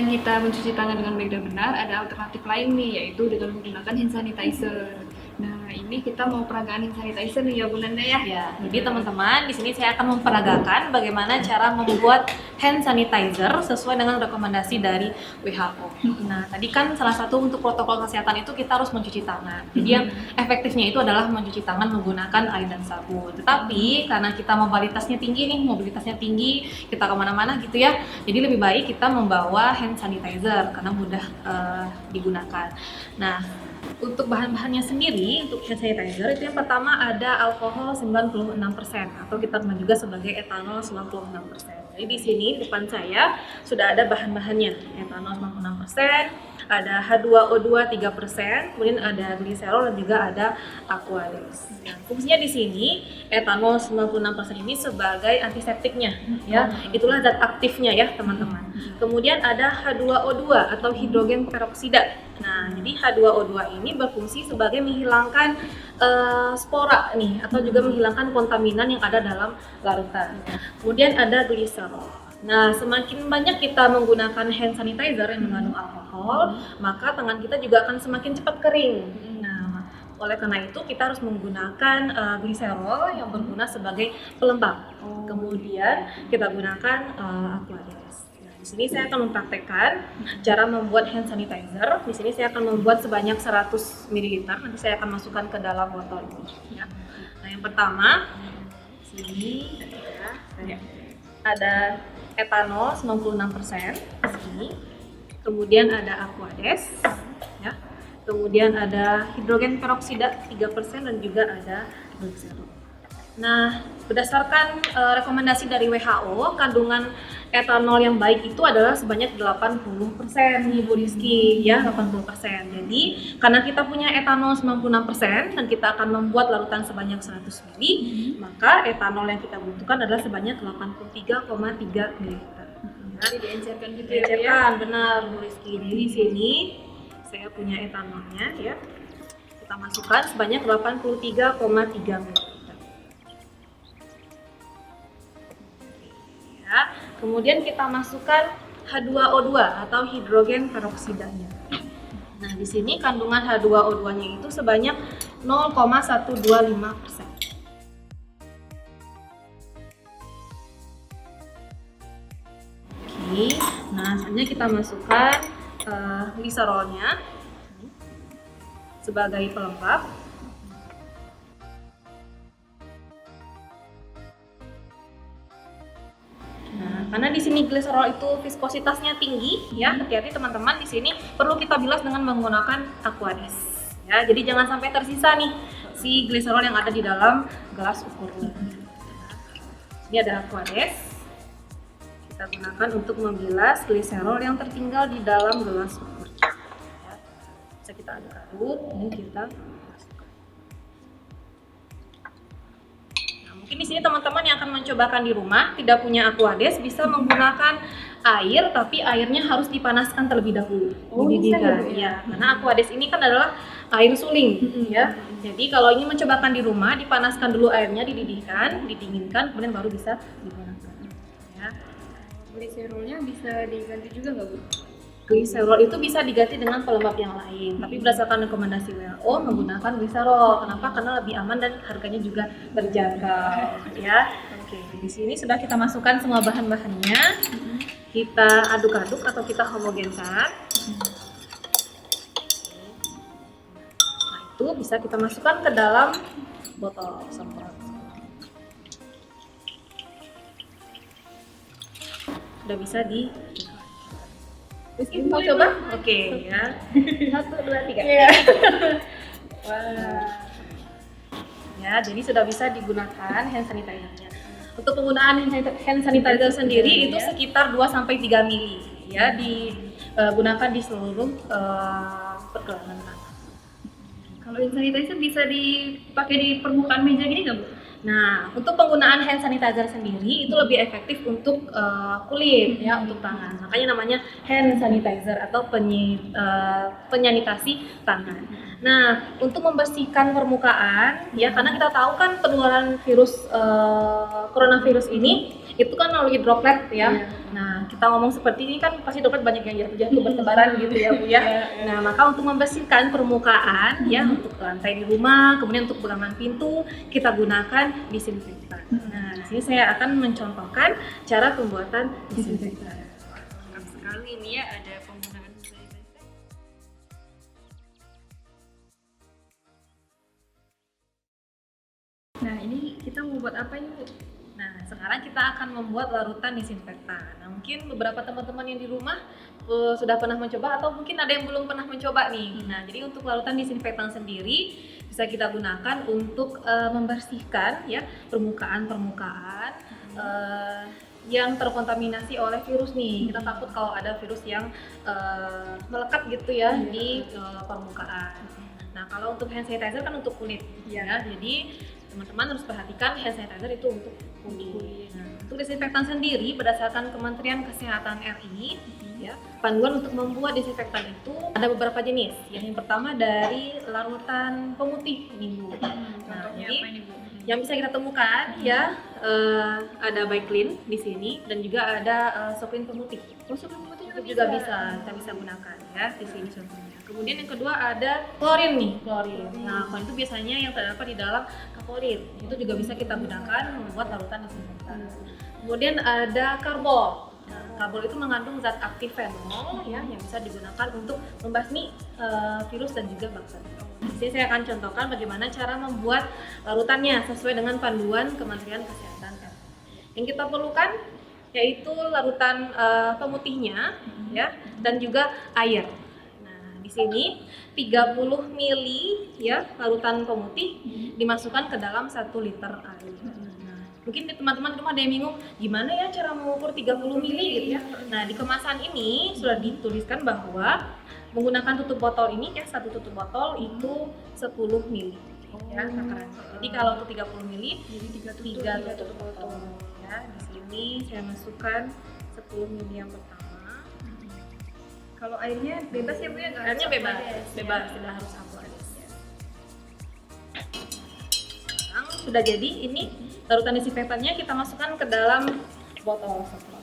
selain kita mencuci tangan dengan baik dan benar, ada alternatif lain nih, yaitu dengan menggunakan hand sanitizer. Nah, ini kita mau peragaan hand sanitizer nih ya Bu Nanda ya. Ya, jadi teman-teman di sini saya akan memperagakan bagaimana cara membuat hand sanitizer sesuai dengan rekomendasi dari WHO. Nah, tadi kan salah satu untuk protokol kesehatan itu kita harus mencuci tangan. Jadi yang efektifnya itu adalah mencuci tangan menggunakan air dan sabun. Tetapi karena kita mobilitasnya tinggi, kita kemana-mana gitu ya. Jadi lebih baik kita membawa hand sanitizer karena mudah digunakan. Nah, untuk bahan-bahannya sendiri, untuk hand sanitizer itu yang pertama ada alkohol 96% atau kita kenal juga sebagai etanol 96%. Jadi di sini di depan saya sudah ada bahan-bahannya, etanol 96%, ada H2O2 3%, kemudian ada gliserol dan juga ada aquades. Nah, fungsinya di sini etanol 96% ini sebagai antiseptiknya ya. Itulah zat aktifnya ya, teman-teman. Kemudian ada H2O2 atau hidrogen peroksida. Nah, jadi H2O2 ini berfungsi sebagai menghilangkan spora nih atau juga menghilangkan kontaminan yang ada dalam larutan. Kemudian ada gliserol. Nah, semakin banyak kita menggunakan hand sanitizer yang mengandung alkohol, maka tangan kita juga akan semakin cepat kering. Nah, oleh karena itu kita harus menggunakan gliserol yang berguna sebagai pelembab. Kemudian kita gunakan aquades. Di sini saya akan mempraktekkan cara membuat hand sanitizer. Di sini saya akan membuat sebanyak 100 ml. Nanti saya akan masukkan ke dalam botol ini. Ya. Nah, yang pertama, sini ya, ada etanol 96% di sini. Kemudian ada aquades, ya. Kemudian ada hidrogen peroksida 3% dan juga ada gliserol. Nah, berdasarkan rekomendasi dari WHO, kandungan etanol yang baik itu adalah sebanyak 80% nih Bu Rizky, ya 80%. Jadi, karena kita punya etanol 96% dan kita akan membuat larutan sebanyak 100 ml, maka etanol yang kita butuhkan adalah sebanyak 83,3 ml. Jadi diencerkan gitu ya. Diencerkan, benar Bu Rizky. Jadi di sini saya punya etanolnya ya. Kita masukkan sebanyak 83,3 ml. Kemudian kita masukkan H2O2 atau hidrogen peroksidanya. Nah, di sini kandungan H2O2-nya itu sebanyak 0,125%. Oke, nah selanjutnya kita masukkan gliserolnya sebagai pelembab. Karena di sini gliserol itu viskositasnya tinggi, ya hati-hati teman-teman. Di sini perlu kita bilas dengan menggunakan aquades. Ya, jadi jangan sampai tersisa nih si gliserol yang ada di dalam gelas ukurnya. Ini ada aquades. Kita gunakan untuk membilas gliserol yang tertinggal di dalam gelas ukur. Ya, bisa kita aduk-aduk. Ini kita mungkin di sini teman-teman yang akan mencobakan di rumah tidak punya aquades bisa menggunakan air, tapi airnya harus dipanaskan terlebih dahulu. Dididihkan, ya. Karena aquades ini kan adalah air suling, ya. Jadi kalau ingin mencobakan di rumah, dipanaskan dulu airnya, dididihkan, didinginkan, kemudian baru bisa digunakan. Ya. Gliserolnya bisa diganti juga nggak Bu? Gliserol itu bisa diganti dengan pelembab yang lain, tapi berdasarkan rekomendasi WHO menggunakan gliserol. Kenapa? Karena lebih aman dan harganya juga terjangkau, ya. Oke, di sini sudah kita masukkan semua bahan-bahannya. Kita aduk-aduk atau kita homogenkan. Setelah itu bisa kita masukkan ke dalam botol semprot. Sudah bisa di mau coba? Oke, ya. 1, 2, 3. Yeah. Wah. Ya, jadi sudah bisa digunakan hand sanitizer-nya. Untuk penggunaan hand sanitizer sendiri itu sekitar 2-3 ml ya, digunakan di seluruh pergelangan tangan. Kalau hand sanitizer bisa dipakai di permukaan meja gini nggak Bu? Nah, untuk penggunaan hand sanitizer sendiri itu lebih efektif untuk kulit ya, untuk tangan. Makanya namanya hand sanitizer atau penyanitasi tangan. Nah, untuk membersihkan permukaan, ya karena kita tahu kan penularan virus coronavirus ini itu kan melalui droplet ya. Iya. Nah, kita ngomong seperti ini kan pasti droplet banyak yang jatuh bertebaran gitu ya Bu ya. Nah, maka untuk membersihkan permukaan ya untuk lantai di rumah, kemudian untuk pegangan pintu kita gunakan disinfektan. Nah, di sini saya akan mencontohkan cara pembuatan disinfektan. Lengkap sekali ini ya, ada penggunaan sanitizer. Nah, ini kita mau buat apa ini, Bu? Nah, sekarang kita akan membuat larutan disinfektan. Nah, mungkin beberapa teman-teman yang di rumah sudah pernah mencoba atau mungkin ada yang belum pernah mencoba nih. Nah, jadi untuk larutan disinfektan sendiri bisa kita gunakan untuk membersihkan ya permukaan-permukaan yang terkontaminasi oleh virus nih. Kita takut kalau ada virus yang melekat gitu ya di permukaan. Nah, kalau untuk hand sanitizer kan untuk kulit ya. Jadi teman-teman harus perhatikan hand sanitizer itu untuk kulit. Nah, untuk disinfektan sendiri berdasarkan Kementerian Kesehatan RI ya, panduan untuk membuat disinfektan itu ada beberapa jenis. Yang pertama dari larutan pemutih ini Bu. Nah, Contohnya jadi apa ini, Bu? yang bisa kita temukan ya ada Baiklin di sini dan juga ada Soclean pemutih. Soclean pemutih Itu juga bisa kita bisa gunakan ya di sini contohnya. Kemudian yang kedua ada klorin nih, klorin. Nah, klorin itu biasanya yang terdapat di dalam kapolit. Itu juga bisa kita gunakan membuat larutan disinfektan. Kemudian ada karbol. Nah, karbol itu mengandung zat aktif fenol ya yang bisa digunakan untuk membasmi virus dan juga bakteri. Di sini saya akan contohkan bagaimana cara membuat larutannya sesuai dengan panduan Kementerian Kesehatan. Yang kita perlukan yaitu larutan pemutihnya ya dan juga air. Nah, di sini 30 ml ya larutan pemutih dimasukkan ke dalam 1 liter air. Nah, mungkin teman-teman di rumah ada yang bingung gimana ya cara mengukur 30 ml gitu ya. Nah, di kemasan ini sudah dituliskan bahwa menggunakan tutup botol ini ya, 1 tutup botol itu 10 ml ya takarannya. Jadi kalau untuk 30 ml Jadi 3 tutup botol ya. Di sini saya masukkan 10 ml yang pertama. Kalau airnya bebas ya, Bu ya? Nggak Airnya harus bebas, Aquades, bebas, ya? tidak harus Aquades. Sekarang sudah jadi ini larutan disinfektannya kita masukkan ke dalam botol semprot.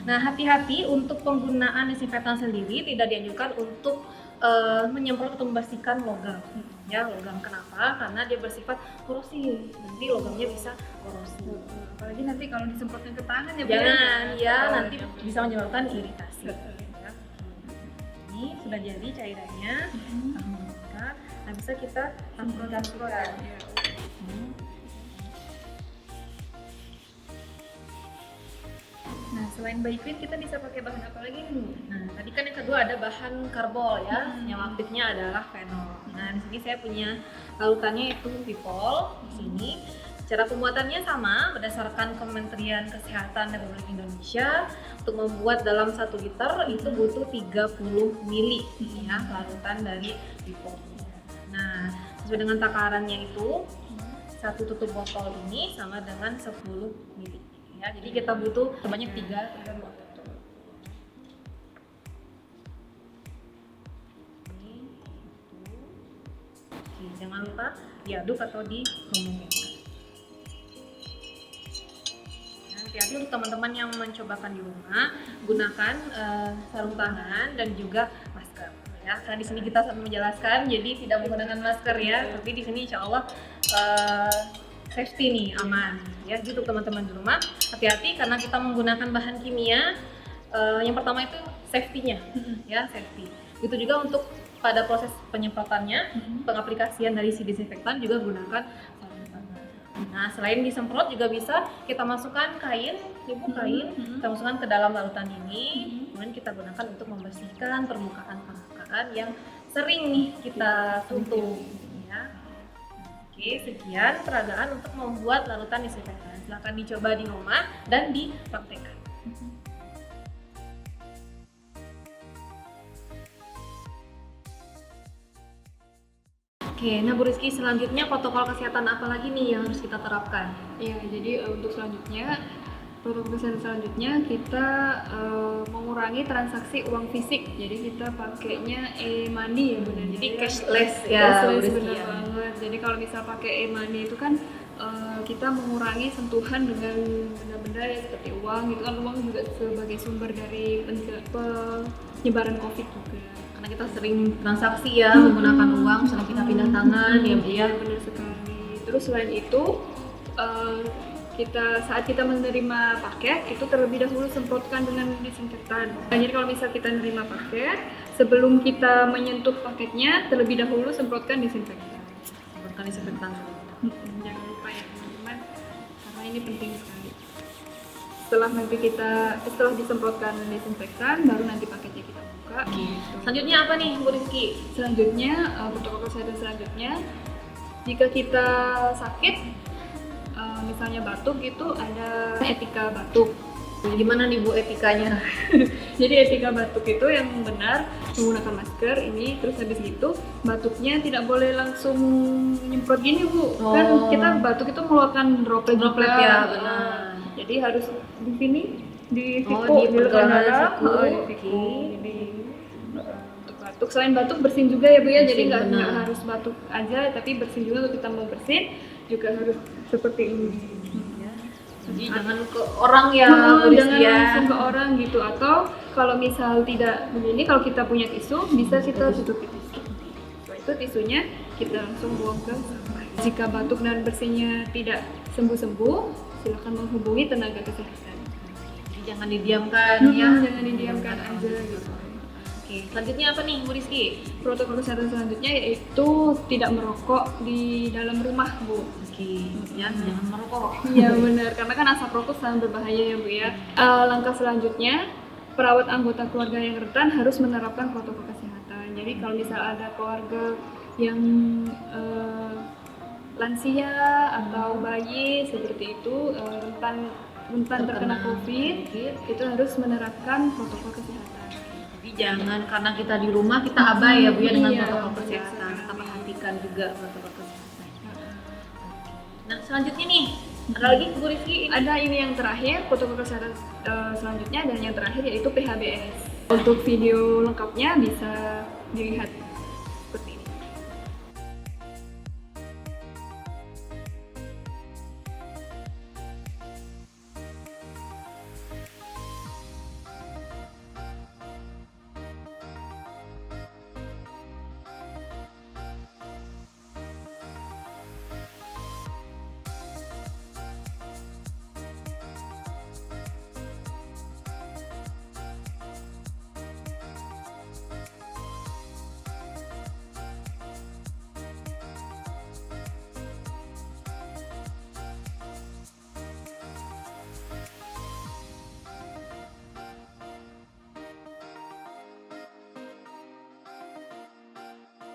Nah, hati-hati untuk penggunaan disinfektan sendiri tidak dianjurkan untuk menyemprot atau membersihkan logam. Ya, logam kenapa? Karena dia bersifat korosif. Nanti logamnya bisa korosif. Apalagi nanti kalau disemprotnya ke tangan ya, Bu? Jangan, ya Oh, nanti iya. bisa menyebabkan iritasi. Ya. Ini sudah jadi cairannya. Nah, bisa kita aplikasikan. Ya. Nah, selain Baiklin kita bisa pakai bahan apa lagi nih, Bu? Nah, tadi kan yang kedua ada bahan karbol ya, yang aktifnya adalah fenol. Nah, di sini saya punya larutannya itu Vipol di sini. Cara pembuatannya sama berdasarkan Kementerian Kesehatan Republik Indonesia. Untuk membuat dalam 1 liter itu butuh 30 ml ya larutan dari Vipol. Nah, sesuai dengan takarannya itu 1 tutup botol ini sama dengan 10 ml. Ya, jadi kita butuh sebanyak 3 botol. Oke, jangan lupa diaduk atau dihomogenikan. Hati-hati untuk teman-teman yang mencobakan di rumah, gunakan sarung tangan dan juga masker. Ya, karena di sini kita sambil menjelaskan, jadi tidak menggunakan masker ya, tapi di sini insya Allah safety nih, aman. Ya, gitu teman-teman di rumah, hati-hati karena kita menggunakan bahan kimia. Yang pertama itu safety-nya, ya safety. Itu juga untuk pada proses penyemprotannya, pengaplikasian dari si disinfektan juga gunakan sarung tangan. Nah, selain disemprot juga bisa kita masukkan kain, kain, kita masukkan ke dalam larutan ini, kemudian kita gunakan untuk membersihkan permukaan yang sering nih kita sentuh. Ya. Oke, sekian peragaan untuk membuat larutan disinfektan. Silahkan dicoba di rumah dan dipraktekkan. Oke, nah Bu Rizky, selanjutnya protokol kesehatan apa lagi nih yang harus kita terapkan? Ya, jadi untuk selanjutnya, protokol kesehatan selanjutnya kita mengurangi transaksi uang fisik. Jadi kita pakainya e-money ya benar. Jadi cashless ya, Cashless Bu Rizky benar ya. banget. Jadi kalau misal pakai e-money itu kan kita mengurangi sentuhan dengan benda-benda ya seperti uang. Itu kan uang juga sebagai sumber dari penyebaran COVID juga. Karena kita sering transaksi ya, menggunakan uang, misalnya kita pindah tangan ya Bu ya. Benar sekali. Terus selain itu saat kita menerima paket itu terlebih dahulu semprotkan dengan disinfektan. Jadi kalau misal kita menerima paket, sebelum kita menyentuh paketnya terlebih dahulu semprotkan disinfektan. Semprotkan disinfektan. Jangan lupa ya teman-teman, karena ini penting sekali. Setelah disemprotkan disinfektan, baru nanti paketnya kita buka. Gitu. Selanjutnya apa nih Bu Rizky? Selanjutnya protokol kesehatan selanjutnya, jika kita sakit, misalnya batuk gitu, ada etika batuk. Gimana nih Bu etikanya? Jadi etika batuk itu yang benar menggunakan masker ini, terus habis itu batuknya tidak boleh langsung nyemprot gini Bu. Kan kita batuk itu mengeluarkan droplet ya, benar. Jadi harus di sini, di siku, di di pergelangan darah, siku. di siku. Jadi untuk batuk, selain batuk bersin juga ya Bu ya. Jadi Bersin, nggak benar. harus batuk aja, tapi bersin juga. Untuk kita mau bersin juga harus seperti ini. Jadi jangan ke orang ya Bu Jangan Rizky ya. langsung ke orang gitu, atau kalau misal tidak begini, kalau kita punya tisu bisa kita tutupi tisu. Setelah itu tisunya kita langsung buang ke sampah. Jika batuk dan bersinnya tidak sembuh-sembuh, silakan menghubungi tenaga kesehatan. Jadi jangan didiamkan ya. Jangan didiamkan aja gitu. Oke, selanjutnya apa nih Bu Rizky? Protokol kesehatan selanjutnya yaitu tidak merokok di dalam rumah Bu. Oke, ya jangan merokok. Iya benar, karena kan asap rokok sangat berbahaya ya Bu ya. Langkah selanjutnya, perawat anggota keluarga yang rentan harus menerapkan protokol kesehatan. Jadi kalau misal ada keluarga yang lansia atau bayi seperti itu rentan terkena COVID, itu harus menerapkan protokol kesehatan. Jadi jangan karena kita di rumah kita abai ya Bu ya dengan Iya, protokol benar kesehatan. Kita sekali. perhatikan juga protokol kesehatan. Nah selanjutnya nih, ada lagi Bu Rizky? Ada ini yang terakhir, protokol kesehatan selanjutnya, dan yang terakhir yaitu PHBS. Untuk video lengkapnya bisa dilihat